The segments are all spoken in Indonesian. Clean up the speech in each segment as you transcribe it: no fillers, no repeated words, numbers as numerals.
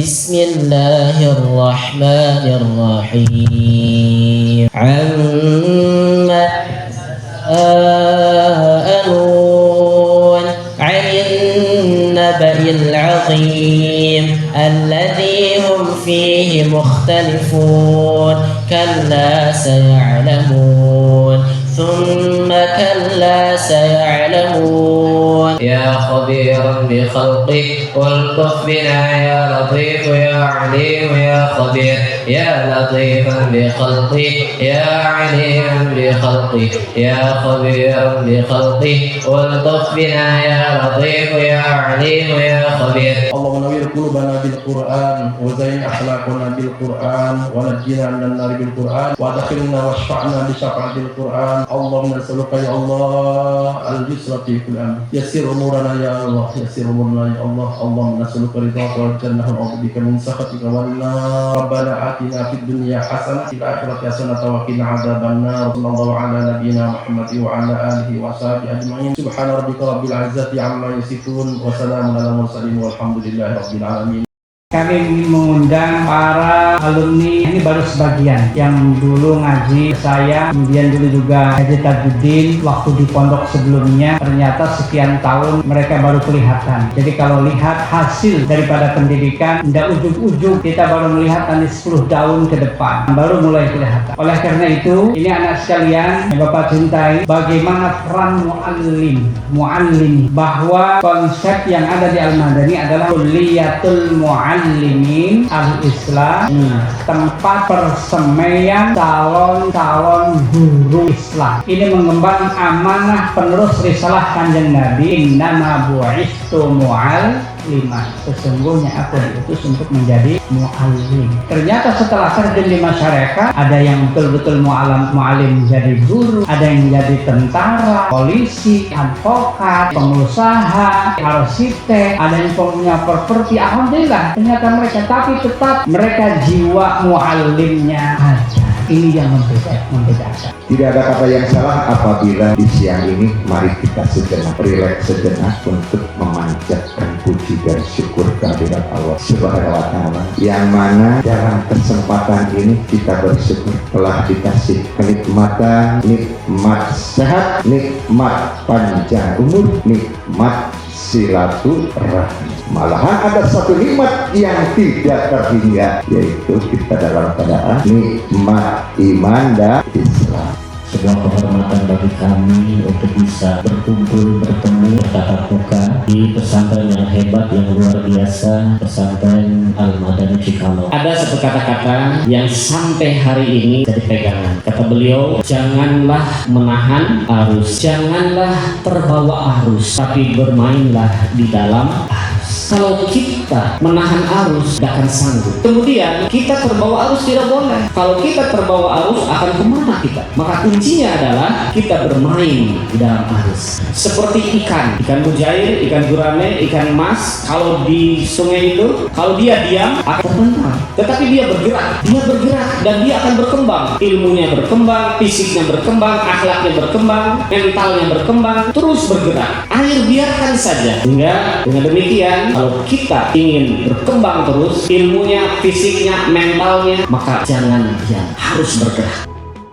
بسم الله الرحمن الرحيم عما يتساءلون عن النبأ العظيم الذي هم فيه مختلفون كلا سيعلمون ثم كلا سيعلمون يا خبيرا بخلقه والطف بنا يا لطيف يا عليم يا خبير يا لطيفا بخلقه يا عليما بخلقه يا خبيرا بخلقه والطف بنا يا لطيف يا عليم يا خبير. اللهم نوّر قلوبنا بالقرآن وزين أخلاقنا بالقرآن ونجنا من النار بالقرآن وادخلنا واشفعنا بشفاعة القرآن. اللهم نسألك يا الله اليسر في كل أمر يسر أمورنا يا الله يسر أمورنا يا الله. اللهم نسألك رضاك والجنة ونعوذ بك من سخطك والنار. ربنا آتنا في الدنيا حسنة وفي الآخرة حسنة وقنا عذاب النار. صلى الله على نبينا محمد وعلى آله وصحبه أجمعين. سبحان ربك رب العزة عما يصفون وسلام على المرسلين والحمد لله رب العالمين. Kami ingin mengundang para alumni, ini baru sebagian yang dulu ngaji saya, kemudian dulu juga ngaji Tajuddin waktu di pondok sebelumnya. Ternyata sekian tahun mereka baru kelihatan. Jadi kalau lihat hasil daripada pendidikan, tidak ujung-ujung kita baru melihat nanti 10 tahun ke depan baru mulai kelihatan. Oleh karena itu, ini anak sekalian yang Bapak cintai, bagaimana peran muallim, bahwa konsep yang ada di Al-Madani adalah kulliyatul muallimin al-Islam, tempat persemaian calon-calon guru Islam. Ini mengemban amanah penerus risalah Kanjeng Nabi, innama bu'istu mu'alliman, sesungguhnya aku diutus untuk menjadi muallim. Ternyata setelah terjun di masyarakat, ada yang betul-betul muallim jadi guru, ada yang jadi tentara, polisi, advokat, pengusaha, arsitek, ada yang punya properti. Alhamdulillah ternyata mereka, tapi tetap mereka jiwa muallimnya ada. Ini yang membedakan. Tidak ada kata yang salah apabila di siang ini mari kita sejenak rileks sejenak untuk memanjatkan puji dan syukur kehadirat Allah Subhanahu wa Ta'ala, yang mana dalam kesempatan ini kita bersyukur telah dikasih kenikmatan, nikmat sehat, nikmat panjang umur, nikmat silaturahmi. Malahan ada satu nikmat yang tidak terhingga, yaitu kita dalam keadaan nikmat iman dan Islam. Sebuah kehormatan bagi kami untuk bisa berkumpul, bertemu, bertatap muka di pesantren yang hebat, yang luar biasa, pesantren Al-Madani Cikalo. Ada satu kata-kata yang sampai hari ini jadi pegangan. Kata beliau, janganlah menahan arus, janganlah terbawa arus, tapi bermainlah di dalam arus. Kalau kita menahan arus, tidak akan sanggup. Kemudian kita terbawa arus, tidak boleh. Kalau kita terbawa arus, akan kemana kita? Maka kuncinya adalah kita bermain di dalam arus. Seperti ikan mujair, ikan gurame, ikan emas. Kalau di sungai itu, kalau dia diam akan terbenam. Tetapi dia bergerak dan dia akan berkembang. Ilmunya berkembang, fisiknya berkembang, akhlaknya berkembang, mentalnya berkembang, terus bergerak. Air biarkan saja. Hingga dengan demikian, kalau kita ingin berkembang terus, ilmunya, fisiknya, mentalnya, maka jangan harus bergerak.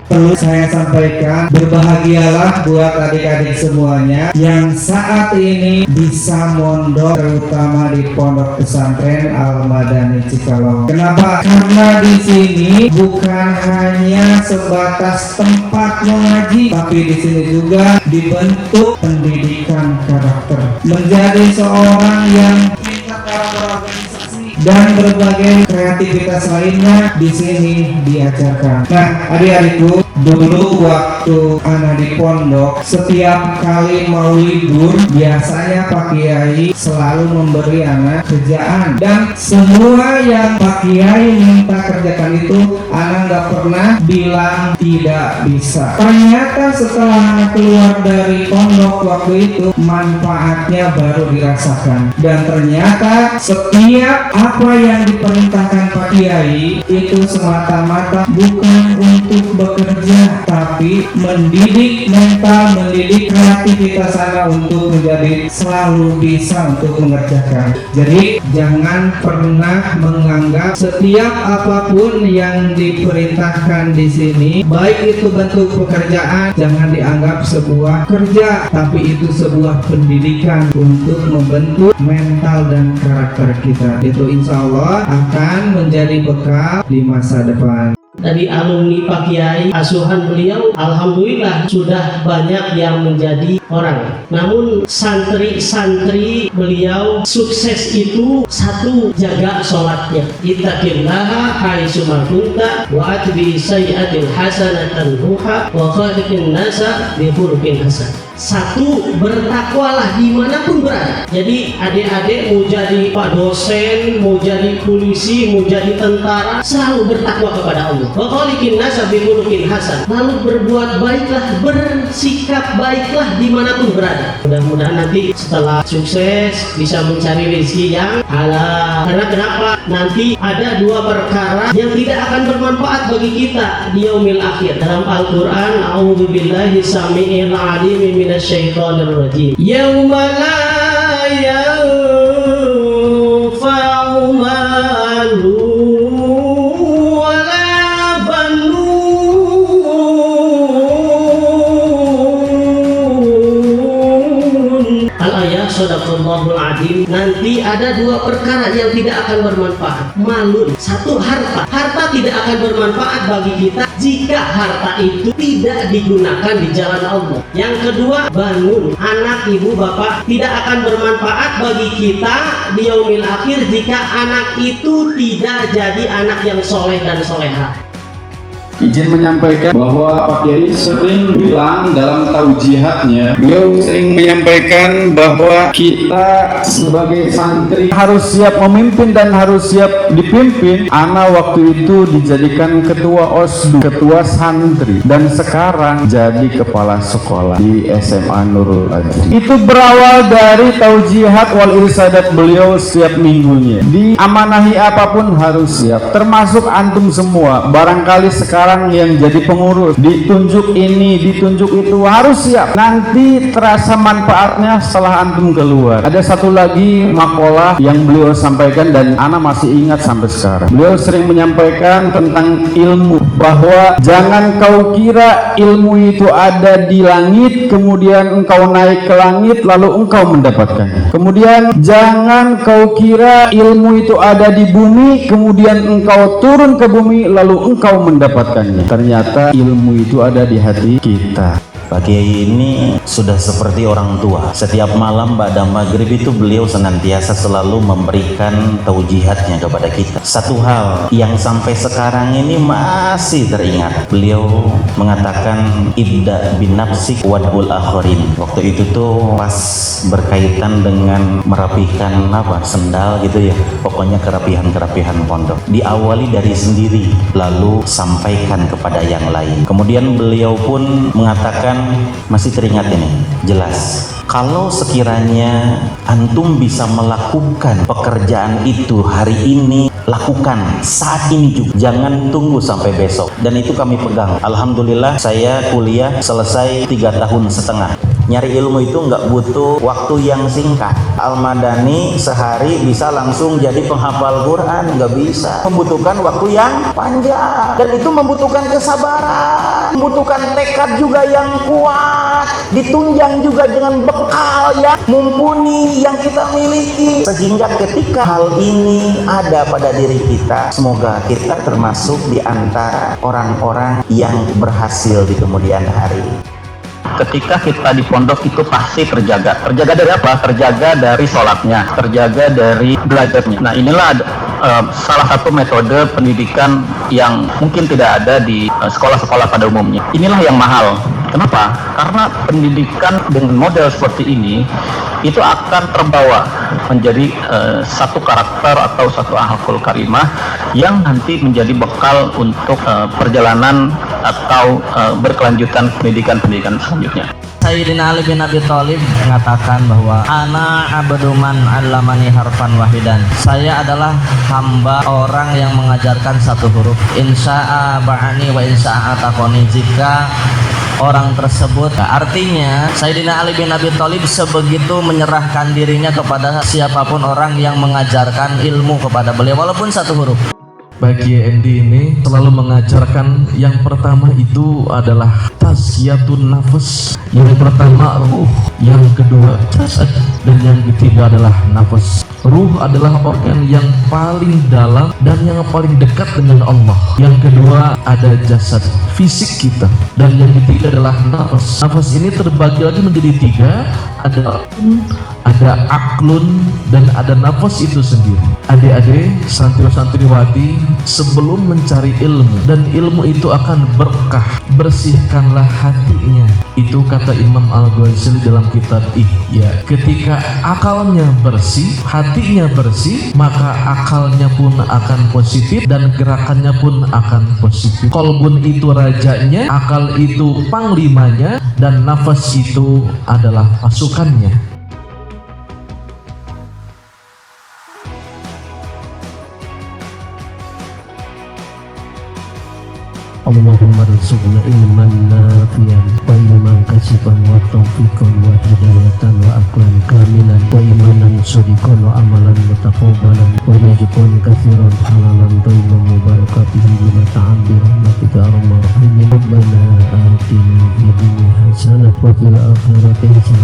Perlu saya sampaikan, berbahagialah buat adik-adik semuanya yang saat ini bisa mondok, terutama di pondok pesantren Al-Madani Cikalo. Kenapa? Karena di sini bukan hanya sebatas tempat mengaji, tapi di sini juga dibentuk pendidikan karakter, menjadi seorang yang pintar dalam berorganisasi dan berbagai kreativitas lainnya di sini diajarkan. Nah, adik-adikku, dulu waktu anak di pondok, setiap kali mau libur, biasanya Pak Kiai selalu memberi anak kerjaan, dan semua yang Pak Kiai minta kerjakan itu anak nggak pernah bilang tidak bisa. Ternyata setelah anak keluar dari pondok waktu itu, manfaatnya baru dirasakan, dan ternyata setiap apa yang diperintahkan Pak Kiai itu semata-mata bukan untuk bekerja kerja, tapi mendidik mental, mendidik kreativitas anak untuk menjadi selalu bisa untuk mengerjakan. Jadi jangan pernah menganggap setiap apapun yang diperintahkan di sini, baik itu bentuk pekerjaan, jangan dianggap sebuah kerja, tapi itu sebuah pendidikan untuk membentuk mental dan karakter kita. Itu insya Allah akan menjadi bekal di masa depan. Dari alumni Pak Kiai, asuhan beliau, alhamdulillah sudah banyak yang menjadi orang. Namun santri-santri beliau sukses itu satu, jaga sholatnya. Ittaqillaha haitsu ma kunta wa atbi sayyi'atil hasanatan ruha wa khaliqin nasa bi khuluqin hasan. Satu, bertakwalah dimanapun berada. Jadi adik-adik mau jadi pak dosen, mau jadi polisi, mau jadi tentara, selalu bertakwa kepada Allah. Wa khaliqin nasa bi khuluqin hasan. Lalu berbuat baiklah, bersikap baiklah dimanapun berada. Mudah-mudahan nanti setelah sukses bisa mencari rezeki yang halal. Karena kenapa? Nanti ada dua perkara yang tidak akan bermanfaat bagi kita di yaumil akhir. Dalam Al-Quran, a'udzubillahi samii'il 'alim minasyaitonir rajim. Yauma la yanfa'u malun wala banun. Al-ayat sadaqallahul adzim. Nanti ada dua perkara yang tidak akan bermanfaat. Malun, satu, harta. Harta tidak akan bermanfaat bagi kita jika harta itu tidak digunakan di jalan Allah. Yang kedua, banun, anak, ibu, bapak, tidak akan bermanfaat bagi kita di yaumil akhir jika anak itu tidak jadi anak yang soleh dan soleha. Izin menyampaikan bahwa Pak Kiai sering bilang dalam taujihatnya, beliau sering menyampaikan bahwa kita sebagai santri harus siap memimpin dan harus siap dipimpin. Ana waktu itu dijadikan ketua OSDU, ketua santri, dan sekarang jadi kepala sekolah di SMA Nurul Ajri. Itu berawal dari taujihat wal irsadat beliau setiap minggunya. Diamanahi apapun harus siap, termasuk antum semua. Barangkali sekarang yang jadi pengurus ditunjuk ini, ditunjuk itu, harus siap. Nanti terasa manfaatnya setelah antum keluar. Ada satu lagi makalah yang beliau sampaikan dan ana masih ingat sampai sekarang. Beliau sering menyampaikan tentang ilmu, bahwa jangan kau kira ilmu itu ada di langit kemudian engkau naik ke langit lalu engkau mendapatkannya. Kemudian jangan kau kira ilmu itu ada di bumi kemudian engkau turun ke bumi lalu engkau mendapatkannya. Ternyata ilmu itu ada di hati kita. Pak Kiai ini sudah seperti orang tua. Setiap malam ba'da maghrib itu beliau senantiasa selalu memberikan taujihatnya kepada kita. Satu hal yang sampai sekarang ini masih teringat, beliau mengatakan ibda bin nafsik wad'ul akhirin. Waktu itu tuh pas berkaitan dengan merapikan sendal gitu ya, pokoknya kerapihan pondok. Diawali dari sendiri lalu sampaikan kepada yang lain. Kemudian beliau pun mengatakan, masih teringat ini, jelas. Kalau sekiranya antum bisa melakukan pekerjaan itu hari ini, lakukan saat ini juga, jangan tunggu sampai besok. Dan itu kami pegang. Alhamdulillah saya kuliah selesai 3 tahun setengah. Nyari ilmu itu nggak butuh waktu yang singkat. Al-Madani sehari bisa langsung jadi penghafal Quran, nggak bisa. Membutuhkan waktu yang panjang, dan itu membutuhkan kesabaran, membutuhkan tekad juga yang kuat, ditunjang juga dengan bekal yang mumpuni yang kita miliki. Sehingga ketika hal ini ada pada diri kita, semoga kita termasuk di antara orang-orang yang berhasil di kemudian hari. Ketika kita di pondok itu pasti terjaga. Terjaga dari apa? Terjaga dari sholatnya, terjaga dari belajarnya. Nah, inilah salah satu metode pendidikan yang mungkin tidak ada di sekolah-sekolah pada umumnya. Inilah yang mahal. Kenapa? Karena pendidikan dengan model seperti ini itu akan terbawa menjadi satu karakter atau satu akhlakul karimah yang nanti menjadi bekal untuk perjalanan atau berkelanjutan pendidikan selanjutnya. Sayyidina Ali bin Abi Thalib mengatakan bahwa ana abduman allamani harfan wahidan. Saya adalah hamba orang yang mengajarkan satu huruf. Insya'a ba'ani wa insya'a taqoni. Jika orang tersebut, artinya Sayyidina Ali bin Abi Thalib sebegitu menyerahkan dirinya kepada siapapun orang yang mengajarkan ilmu kepada beliau walaupun satu huruf. Bagi MD ini selalu mengajarkan yang pertama itu adalah tazkiyatun nafas, yang pertama ruh, yang kedua jasad, dan yang ketiga adalah nafas. Ruh adalah organ yang paling dalam dan yang paling dekat dengan Allah. Yang kedua ada jasad, fisik kita, dan yang ketiga adalah nafas. Nafas ini terbagi lagi menjadi tiga, ada aklun, dan ada nafas itu sendiri. Adik-adik, santriwati, sebelum mencari ilmu, dan ilmu itu akan berkah, bersihkanlah hatinya. Itu kata Imam Al-Ghazali dalam kitab Ihya. Ketika akalnya bersih, hatinya bersih, maka akalnya pun akan positif dan gerakannya pun akan positif. Qalbun itu rajanya, akal itu panglimanya, dan nafas itu adalah pasukannya. Allahumma rizqna ilman nafi'an wa ilman kasiban wa taufiqan wa hidayatan wa aqlan kamilan wa imanan shadiqan wa amalan mutaqabbalan wa rizqan katsiran halalan thayyiban mubarakatihi bima ta'abbiran wa tikarumar rahimin. Rabbana atina fid dunya hasanah wa fil akhirati hasanah